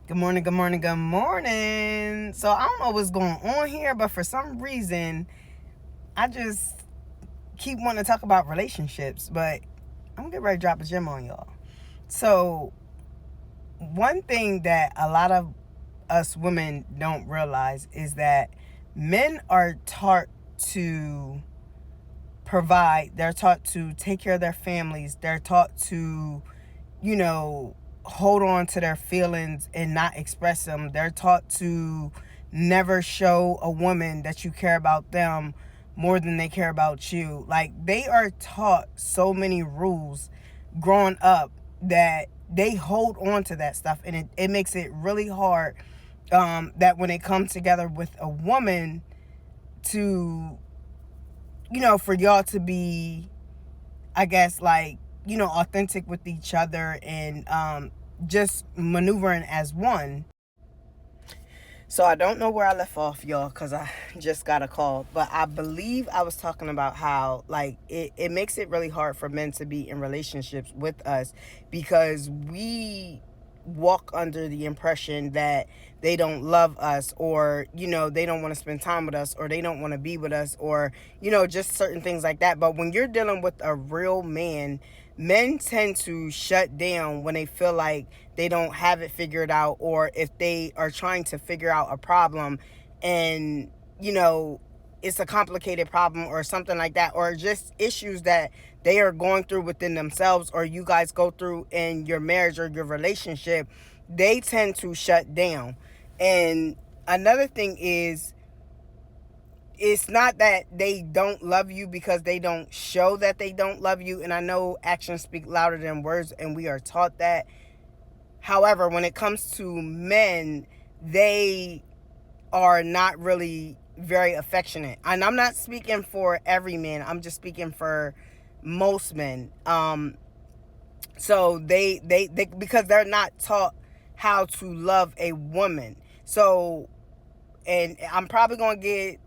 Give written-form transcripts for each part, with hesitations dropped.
Good morning, good morning, good morning. So I don't know what's going on here, but for some reason, I just keep wanting to talk about relationships, but I'm getting ready to drop a gem on y'all. So one thing that a lot of us women don't realize is that men are taught to provide, they're taught to take care of their families, they're taught to, you know, hold on to their feelings and not express them. They're taught to never show a woman that you care about them more than they care about you. Like, they are taught so many rules growing up that they hold on to that stuff, and it makes it really hard, that when it comes together with a woman to, for y'all to be, I guess, like, authentic with each other and just maneuvering as one. So I don't know where I left off, y'all, because I just got a call. But I believe I was talking about how, like, it makes it really hard for men to be in relationships with us because we walk under the impression that they don't love us, or they don't want to spend time with us, or they don't want to be with us, or just certain things like that. But when you're dealing with a real man, men tend to shut down when they feel like they don't have it figured out, or if they are trying to figure out a problem and it's a complicated problem or something like that, or just issues that they are going through within themselves, or you guys go through in your marriage or your relationship. They tend to shut down. And another thing is, it's not that they don't love you because they don't show that they don't love you. And I know actions speak louder than words, and we are taught that. However, when it comes to men, they are not really very affectionate. And I'm not speaking for every man. I'm just speaking for most men. So they because they're not taught how to love a woman. So, and I'm probably going to get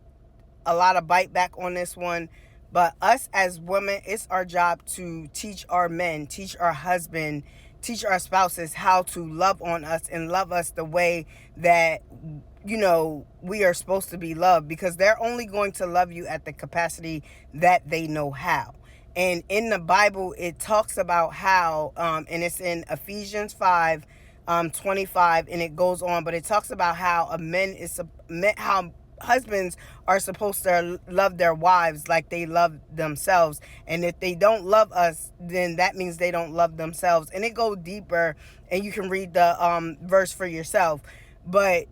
a lot of bite back on this one, but us as women, it's our job to teach our men, teach our husband, teach our spouses how to love on us and love us the way that we are supposed to be loved, because they're only going to love you at the capacity that they know how. And in the Bible, it talks about how, and it's in Ephesians 5, 25, and it goes on, but it talks about how how husbands are supposed to love their wives like they love themselves. And if they don't love us, then that means they don't love themselves. And it goes deeper, and you can read the verse for yourself. But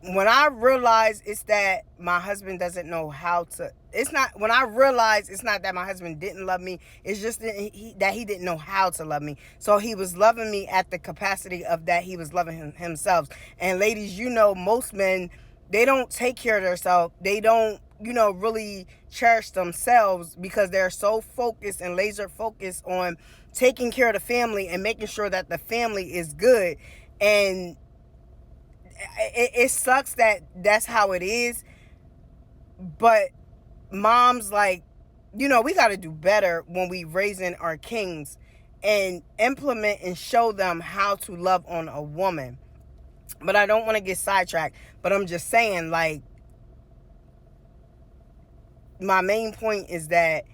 when I realize it's that my husband doesn't know how to, it's not, when I realize it's not that my husband didn't love me, it's just that he didn't know how to love me. So he was loving me at the capacity of that he was loving himself. And ladies, most men, they don't take care of themselves. They don't, really cherish themselves because they're so focused and laser focused on taking care of the family and making sure that the family is good. And it sucks that that's how it is, but moms, like, we got to do better when we raising our kings and implement and show them how to love on a woman. But I don't want to get sidetracked, but I'm just saying, like, my main point is that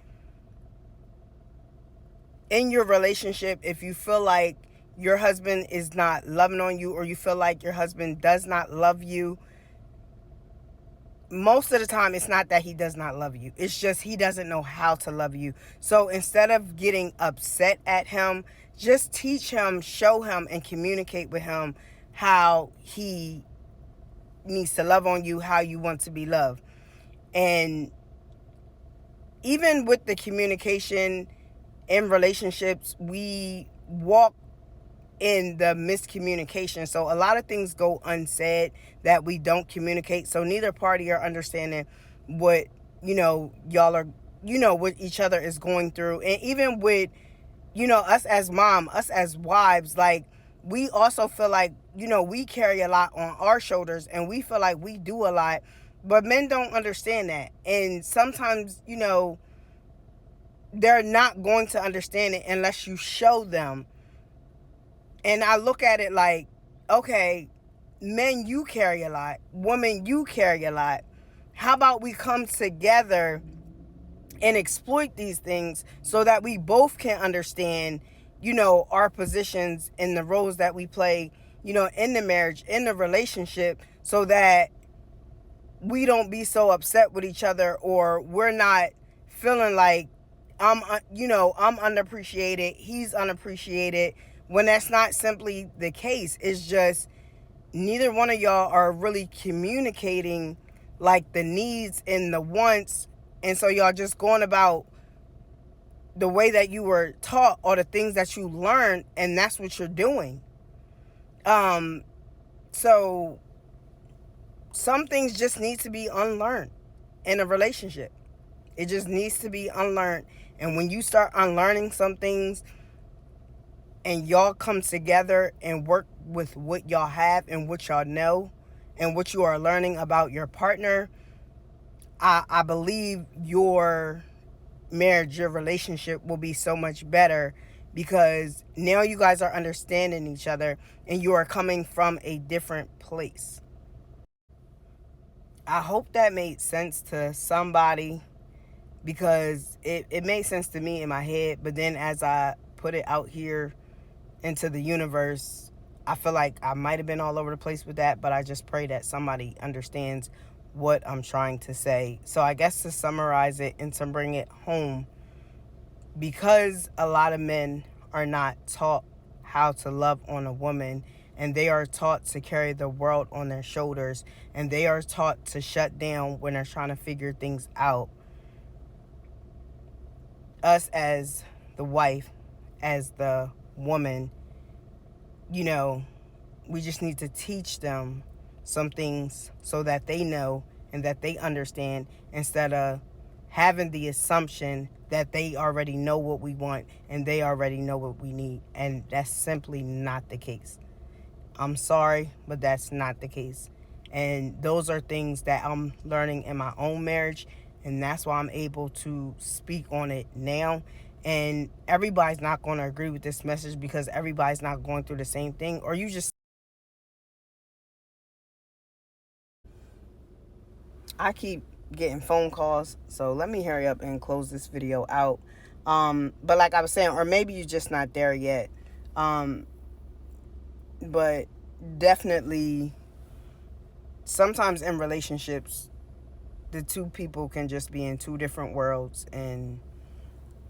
in your relationship, if you feel like your husband is not loving on you, or you feel like your husband does not love you, most of the time it's not that he does not love you. It's just he doesn't know how to love you. So instead of getting upset at him, just teach him, show him, and communicate with him how he needs to love on you, how you want to be loved. And even with the communication in relationships, we walk in the miscommunication. So a lot of things go unsaid that we don't communicate. So neither party are understanding what, y'all are, what each other is going through. And even with, us as mom, us as wives, like, we also feel like, we carry a lot on our shoulders, and we feel like we do a lot, but men don't understand that. And sometimes, they're not going to understand it unless you show them. And I look at it like, okay, Men, you carry a lot. Women, you carry a lot. How about we come together and exploit these things so that we both can understand, our positions and the roles that we play, in the marriage, in the relationship, so that we don't be so upset with each other, or we're not feeling like I'm unappreciated, he's unappreciated, when that's not simply the case. It's just neither one of y'all are really communicating like the needs and the wants, and so y'all just going about the way that you were taught or the things that you learned, and that's what you're doing. So some things just need to be unlearned in a relationship. It just needs to be unlearned. And when you start unlearning some things and y'all come together and work with what y'all have and what y'all know and what you are learning about your partner, I believe your marriage, your relationship will be so much better, because now you guys are understanding each other and you are coming from a different place. I hope that made sense to somebody, because it made sense to me in my head, but then as I put it out here into the universe, I feel like I might have been all over the place with that, but I just pray that somebody understands what I'm trying to say. So I guess to summarize it and to bring it home, because a lot of men are not taught how to love on a woman, and they are taught to carry the world on their shoulders, and they are taught to shut down when they're trying to figure things out. Us as the wife, as the woman, we just need to teach them some things so that they know and that they understand, instead of having the assumption that they already know what we want and they already know what we need. And that's simply not the case. I'm sorry, but that's not the case. And those are things that I'm learning in my own marriage, and that's why I'm able to speak on it now. And everybody's not going to agree with this message, because everybody's not going through the same thing, or you just... I keep getting phone calls, so let me hurry up and close this video out. But like I was saying, or maybe you're just not there yet. But definitely, sometimes in relationships, the two people can just be in two different worlds and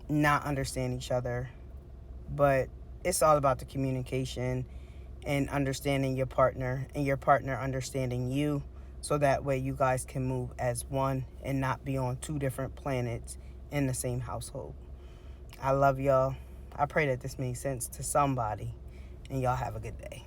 not understand each other. But it's all about the communication and understanding your partner, and your partner understanding you, so that way you guys can move as one and not be on two different planets in the same household. I love y'all. I pray that this made sense to somebody, and y'all have a good day.